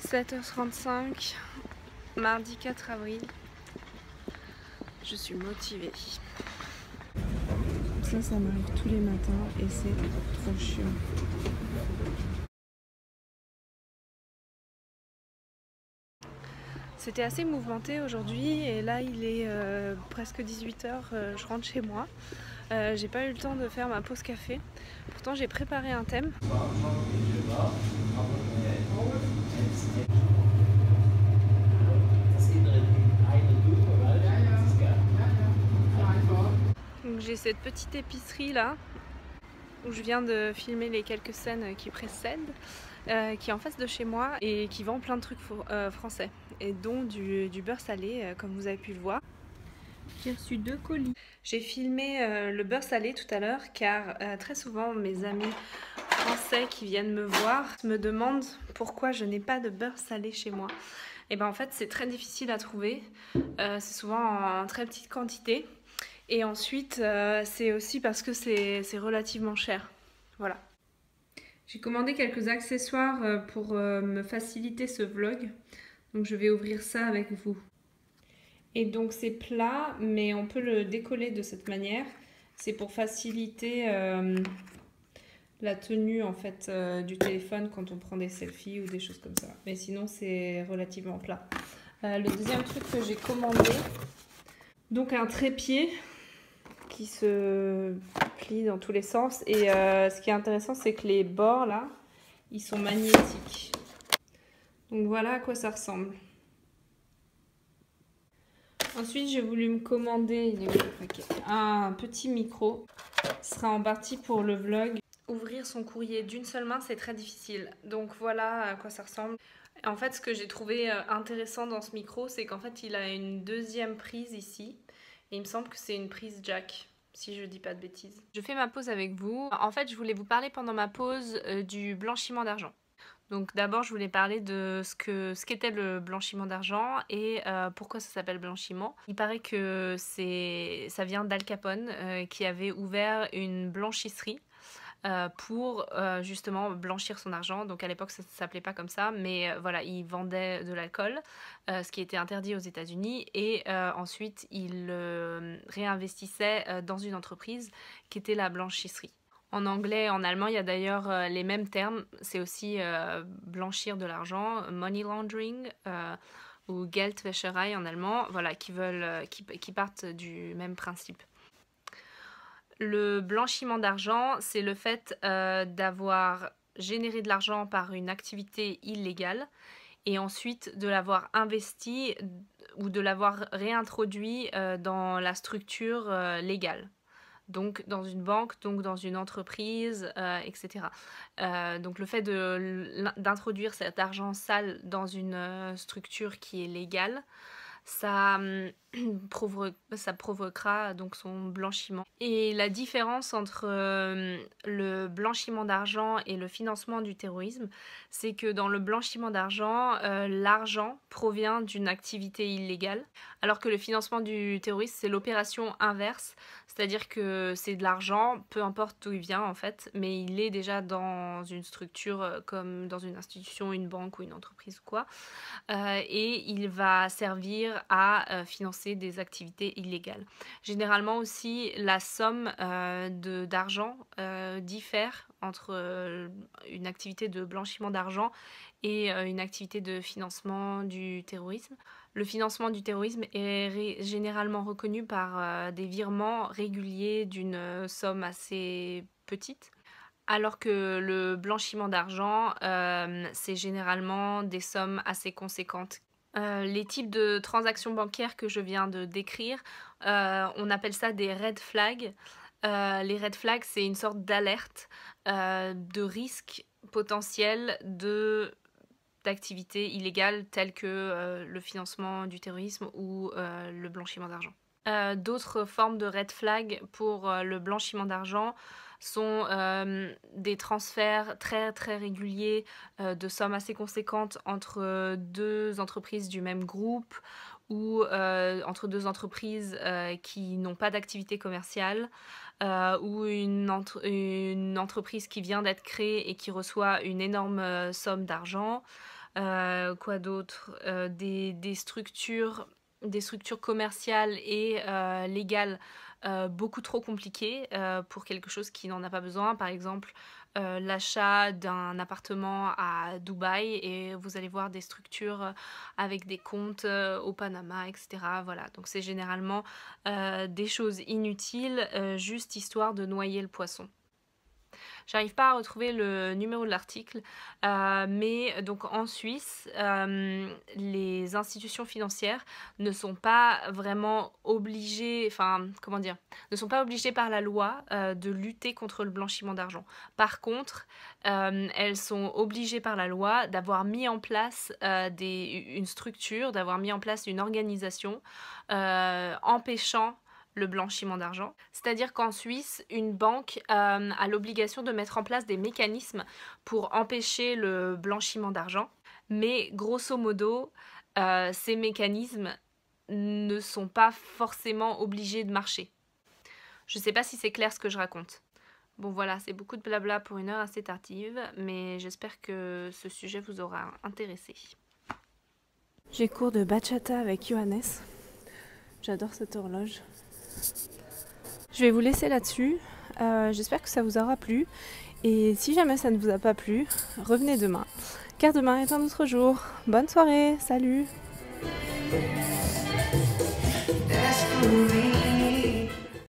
7h35, mardi 4 avril. Je suis motivée. Ça m'arrive tous les matins et c'est trop chiant. C'était assez mouvementé aujourd'hui et là il est presque 18h, je rentre chez moi. J'ai pas eu le temps de faire ma pause café. Pourtant j'ai préparé un thème. Donc j'ai cette petite épicerie là où je viens de filmer les quelques scènes qui précèdent, qui est en face de chez moi et qui vend plein de trucs français et dont du beurre salé comme vous avez pu le voir. J'ai reçu 2 colis. J'ai filmé le beurre salé tout à l'heure car très souvent mes amis français qui viennent me voir me demandent pourquoi je n'ai pas de beurre salé chez moi. Et ben en fait c'est très difficile à trouver, c'est souvent en très petite quantité. Et ensuite, c'est aussi parce que c'est relativement cher. Voilà. J'ai commandé quelques accessoires pour me faciliter ce vlog. Donc je vais ouvrir ça avec vous. Et donc c'est plat, mais on peut le décoller de cette manière. C'est pour faciliter la tenue en fait du téléphone quand on prend des selfies ou des choses comme ça. Mais sinon c'est relativement plat. Le deuxième truc que j'ai commandé, donc un trépied qui se plie dans tous les sens et ce qui est intéressant c'est que les bords là ils sont magnétiques, donc voilà à quoi ça ressemble. Ensuite j'ai voulu me commander un petit micro, ce sera en partie pour le vlog. Ouvrir son courrier d'une seule main c'est très difficile, donc voilà à quoi ça ressemble. En fait ce que j'ai trouvé intéressant dans ce micro c'est qu'en fait il a une deuxième prise ici et il me semble que c'est une prise jack, si je dis pas de bêtises. Je fais ma pause avec vous. En fait, je voulais vous parler pendant ma pause du blanchiment d'argent. Donc d'abord, je voulais parler de ce qu'était le blanchiment d'argent et pourquoi ça s'appelle blanchiment. Il paraît que ça vient d'Al Capone qui avait ouvert une blanchisserie pour justement blanchir son argent. Donc à l'époque ça ne s'appelait pas comme ça, mais voilà, il vendait de l'alcool, ce qui était interdit aux États-Unis, et ensuite il réinvestissait dans une entreprise qui était la blanchisserie. En anglais et en allemand, il y a d'ailleurs les mêmes termes, c'est aussi blanchir de l'argent, money laundering, ou Geldwäscherei en allemand, voilà, qui partent du même principe. Le blanchiment d'argent, c'est le fait d'avoir généré de l'argent par une activité illégale et ensuite de l'avoir investi ou de l'avoir réintroduit dans la structure légale. Donc dans une banque, donc dans une entreprise, etc. Donc le fait d'introduire cet argent sale dans une structure qui est légale, ça provoquera donc son blanchiment. Et la différence entre le blanchiment d'argent et le financement du terrorisme, c'est que dans le blanchiment d'argent, l'argent provient d'une activité illégale, alors que le financement du terrorisme, c'est l'opération inverse, c'est-à-dire que c'est de l'argent, peu importe d'où il vient en fait, mais il est déjà dans une structure comme dans une institution, une banque ou une entreprise ou quoi, et il va servir à financer des activités illégales. Généralement aussi, la somme d'argent diffère entre une activité de blanchiment d'argent et une activité de financement du terrorisme. Le financement du terrorisme est généralement reconnu par des virements réguliers d'une somme assez petite, alors que le blanchiment d'argent, c'est généralement des sommes assez conséquentes. Les types de transactions bancaires que je viens de décrire, on appelle ça des red flags. Les red flags, c'est une sorte d'alerte de risque potentiel d'activités illégales telles que le financement du terrorisme ou le blanchiment d'argent. D'autres formes de red flag pour le blanchiment d'argent sont des transferts très très réguliers de sommes assez conséquentes entre deux entreprises du même groupe ou entre deux entreprises qui n'ont pas d'activité commerciale, ou une entreprise qui vient d'être créée et qui reçoit une énorme somme d'argent. Quoi d'autre? Des structures commerciales et légales beaucoup trop compliquées pour quelque chose qui n'en a pas besoin. Par exemple, l'achat d'un appartement à Dubaï et vous allez voir des structures avec des comptes au Panama, etc. Voilà, donc c'est généralement des choses inutiles, juste histoire de noyer le poisson. J'arrive pas à retrouver le numéro de l'article, mais donc en Suisse, les institutions financières ne sont pas vraiment obligées, enfin comment dire, ne sont pas obligées par la loi de lutter contre le blanchiment d'argent. Par contre, elles sont obligées par la loi d'avoir mis en place une structure, d'avoir mis en place une organisation empêchant le blanchiment d'argent. C'est-à-dire qu'en Suisse, une banque a l'obligation de mettre en place des mécanismes pour empêcher le blanchiment d'argent. Mais grosso modo, ces mécanismes ne sont pas forcément obligés de marcher. Je ne sais pas si c'est clair ce que je raconte. Bon voilà, c'est beaucoup de blabla pour une heure assez tardive, mais j'espère que ce sujet vous aura intéressé. J'ai cours de bachata avec Johannes. J'adore cette horloge. Je vais vous laisser là-dessus. J'espère que ça vous aura plu. Et si jamais ça ne vous a pas plu, revenez demain. Car demain est un autre jour. Bonne soirée, salut!